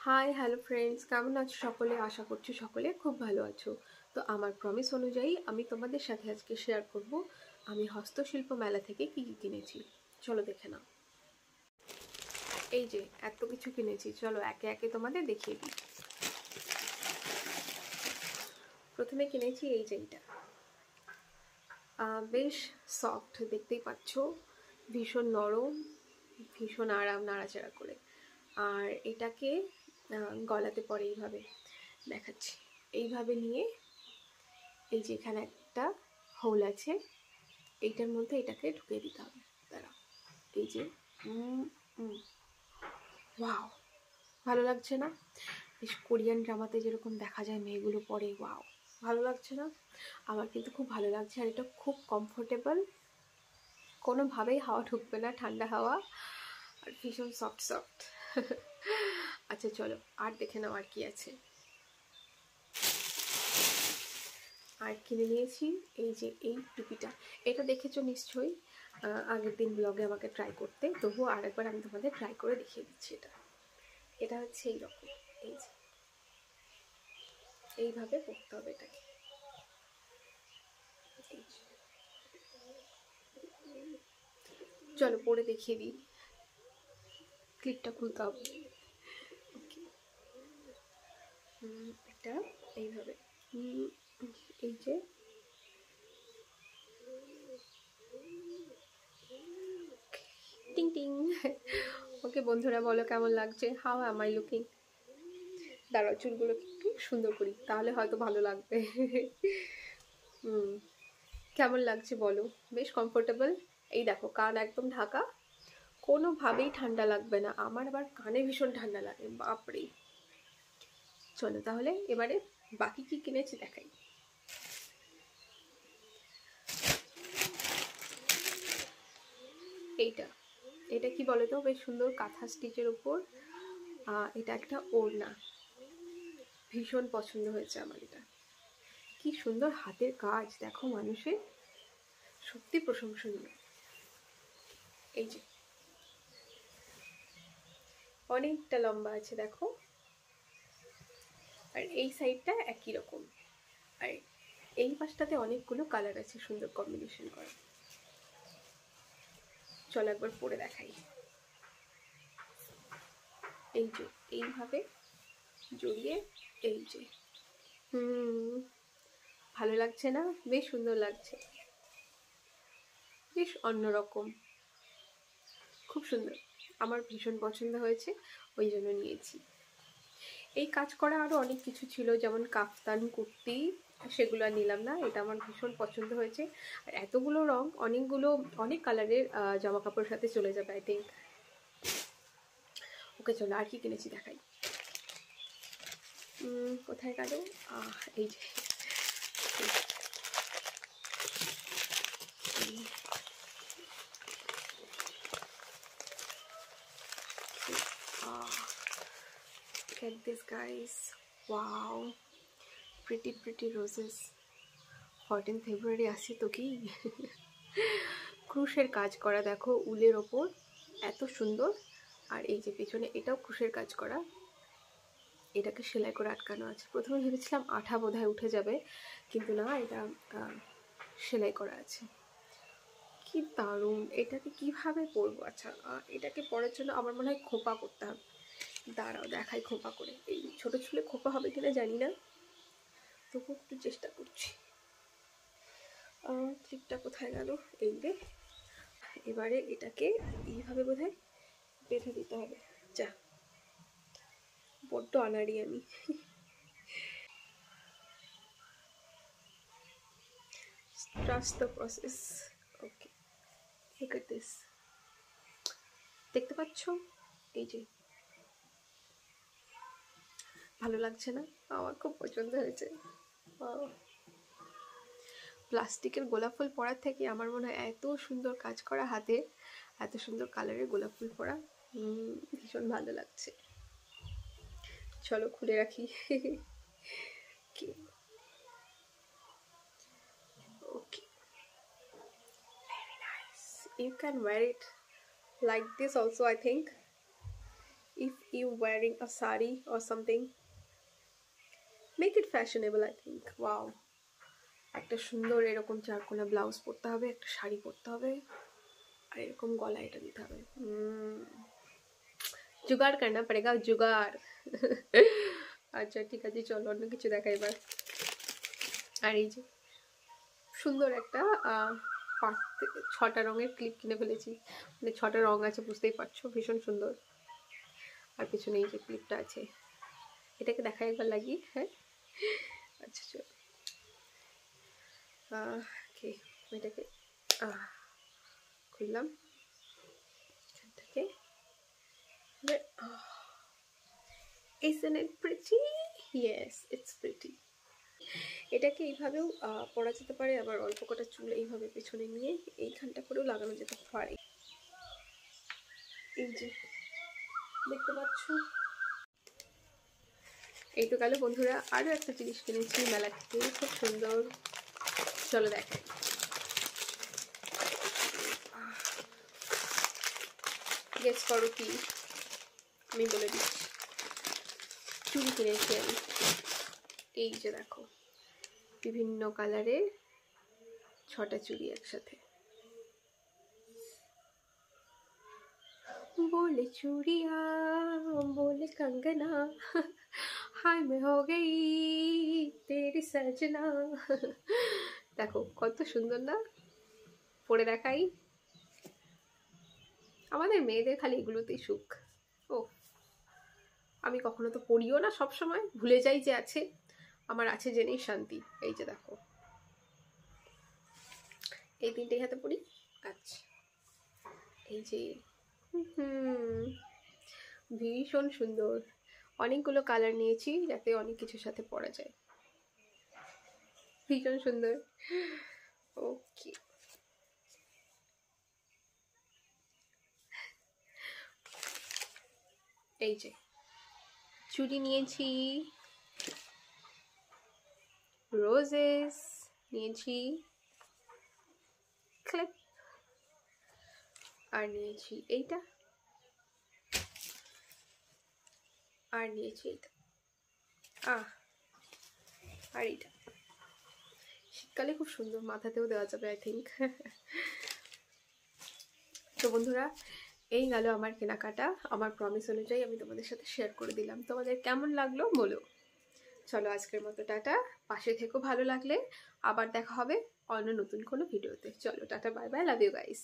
Hi hello friends, কেমন আছো সকলে? আশা করছি সকলে খুব ভালো আছো। তো আমার প্রমিস অনুযায়ী আমি তোমাদের সাথে আজকে শেয়ার করব আমি হস্তশিল্প মেলা থেকে কি কি কিনেছি। চলো দেখে নাও। এই যে এত কিছু কিনেছি, চলো একে একে তোমাদের দেখিয়ে দিই। প্রথমে কিনেছি এই যে এইটা, বেশ সফট, দেখতেই পাচ্ছ, ভীষণ নরম, ভীষণ আরাম নাড়াচাড়া করে। আর এটাকে গলাতে পরে এইভাবে দেখাচ্ছি, এইভাবে নিয়ে এই যে এখানে একটা হোল আছে, এইটার মধ্যে এটাকে ঢুকিয়ে দিতে হবে। তারা এই যে ওয়াও, ভালো লাগছে না? বেশ কোরিয়ান ড্রামাতে যেরকম দেখা যায় মেয়েগুলো পরে, ওয়াও, ভালো লাগছে না? আমার কিন্তু খুব ভালো লাগছে। আর এটা খুব কমফোর্টেবল, কোনোভাবেই হাওয়া ঢুকবে না, ঠান্ডা হাওয়া, আর ভীষণ সফট সফট। আচ্ছা চলো আর দেখে নাও আর কি আছে। আর কিনে নিয়েছি এই যে এই টুপিটা, এটা দেখেছো নিশ্চয়ই আগের দিন ব্লগে আমাকে ট্রাই করতে, তবুও আরেকবার আমি তোমাদের ট্রাই করে দেখিয়ে দিচ্ছি। এটা হচ্ছে এইরকম, এই যে এইভাবে পরতে হবে এটাকে। চলো পরে দেখিয়ে দিই, ক্লিপটা খুলতে হবে। এটা এইভাবে এই যে টিং টিং। ওকে বন্ধুরা, বলো কেমন লাগছে? How am I looking? দাঁড়াও চুলগুলো একটু সুন্দর করি, তাহলে হয়তো ভালো লাগবে। কেমন লাগছে বলো? বেশ কমফোর্টেবল। এই দেখো কান একদম ঢাকা, কোনোভাবেই ঠান্ডা লাগবে না। আমার আবার কানে ভীষণ ঠান্ডা লাগে, বাপরে। চলো তাহলে এবারে বাকি কি কিনেছি দেখাই। এটা কি বলো তো, বেশ সুন্দর কাঁথা স্টিচের উপর এটা একটা ওড়না, ভীষণ পছন্দ হয়েছে আমার। এটা কি সুন্দর হাতের কাজ দেখো মানুষের, সত্যি প্রশংসনীয়। এই যে অনেকটা লম্বা আছে দেখো, আর এই সাইডটা একই রকম, আর এই পাশটাতে অনেকগুলো কালার আছে সুন্দর কম্বিনেশন করা। চলো একবার পরে দেখাই। এই যে এইভাবে জড়িয়ে, এই যে ভালো লাগছে না? বেশ সুন্দর লাগছে, বেশ অন্যরকম, খুব সুন্দর, আমার ভীষণ পছন্দ হয়েছে, ওই জন্য নিয়েছি। এই কাজ করা আরও অনেক কিছু ছিল, যেমন কাফতান, কুর্তি, সেগুলো আর নিলাম না। এটা আমার ভীষণ পছন্দ হয়েছে, আর এতগুলো রং, অনেক কালারের জামা কাপড়ের সাথে চলে যাবে আই থিঙ্ক। ওকে চলো আর কি কিনেছি দেখাই। কোথায় গেল? এই যে look at this guys, wow, pretty roses। 14 ফেব্রুয়ারি আসছে তো কি। ক্রুশের কাজ করা দেখো উলের ওপর, এত সুন্দর। আর এই যে পেছনে এটাও ক্রুশের কাজ করা, এটাকে সেলাই করে আটকানো আছে। প্রথমে ভেবেছিলাম আঠা বোধহয় উঠে যাবে, কিন্তু না, এটা সেলাই করা আছে। কি দারুণ! এটাকে কিভাবে পরবো? আচ্ছা, এটাকে পরার জন্য আমার মনে হয় খোপা করতে হবে। দাঁড়াও দেখাই খোপা করে। এই ছোট চুলে খোপা হবে কিনা জানি না, তবু একটু চেষ্টা করছি। ক্লিপটা কোথায় গেল? এই রে। এবারে এটাকে এইভাবে বোধহয় বেঁধে দিতে হবে। যা, বড্ড আনাড়ি আমি। Trust the process. Okay, look at this. দেখতে পাচ্ছ? এই যে, ভালো লাগছে না? আমার খুব পছন্দ হয়েছে। প্লাস্টিকের গোলাপ ফুল পরার থেকে আমার মনে হয় এত সুন্দর কাজ করা হাতে, এত সুন্দর কালারের গোলাপ ফুল পরা ভীষণ ভালো লাগছে। চলো খুলে রাখি। Okay, very nice. You can wear it like this also, I think. if you wearing a sari or something, make it fashionable, I think. Wow, একটা সুন্দর এরকম চারকোনা ব্লাউজ পরতে হবে, একটা শাড়ি পরতে হবে, আর এরকম গলা এটা দিতে হবে। जुगाड़ करना पड़ेगा, जुगाड़। আচ্ছা ঠিক আছে, চলো অন্য কিছু দেখা এবার। আর এই যে সুন্দর একটা 6টা রঙের ক্লিপ কিনে ফেলেছি, মানে 6টা রঙ আছে, বুঝতেই পারছো, ভীষণ সুন্দর। আর পিছনে এই যে ক্লিপটা আছে, এটাকে দেখা একবার লাগিয়ে। হ্যাঁ আচ্ছা চলো, ওকে, এটাকে খুললাম এখান থেকে। Isn't it pretty? Yes, it's pretty. এটাকে এইভাবেও পরা যেতে পারে, আবার অল্প কটা চুল এইভাবে পেছনে নিয়ে এইখানটা করেও লাগানো যেতে পারে। এই যে দেখতে পাচ্ছ, এই তো গেল বন্ধুরা। আরো একটা জিনিস কিনেছি মেলা থেকে, খুব সুন্দর, চলো দেখাই। গেস করো কি, আমি বলে দিচ্ছি। চুড়ি কিনেছি আমি, এই যে দেখো, বিভিন্ন কালারের 6টা চুড়ি একসাথে। बोले चूड़िया बोले कंगना हाय मैं हो गई तेरी सजना। দেখো কত সুন্দর না, পরে দেখাই। আমাদের মেয়েদের খালি এগুলোতেই সুখ। ও আমি কখনো তো পড়িও না, সব সময় ভুলে যাই যে আছে, আমার আছে জেনেই শান্তি। এই যে দেখো, এই 3টেই হাতে পড়ি। আচ্ছা এই যে ভীষণ সুন্দর, অনেকগুলো কালার নিয়েছি যাতে অনেক কিছুর সাথে পরা যায়, ভীষণ সুন্দর। ওকে, এই যে চুড়ি নিয়েছি, রোজেস নিয়েছি, ক্লিপ, আর নিয়েছি এইটা, আর নিয়েছি এইটা, আর এইটা। শীতকালে খুব সুন্দর, মাথাতেও দেওয়া যাবে আই থিঙ্ক। তো বন্ধুরা, এই গেল আমার কেনাকাটা। আমার প্রমিস অনুযায়ী আমি তোমাদের সাথে শেয়ার করে দিলাম। তোমাদের কেমন লাগলো বলো। চলো আজকের মতো টাটা, পাশে থেকো ভালো লাগলে। আবার দেখা হবে অন্য নতুন কোনো ভিডিওতে। চলো tata, bye bye, love you guys.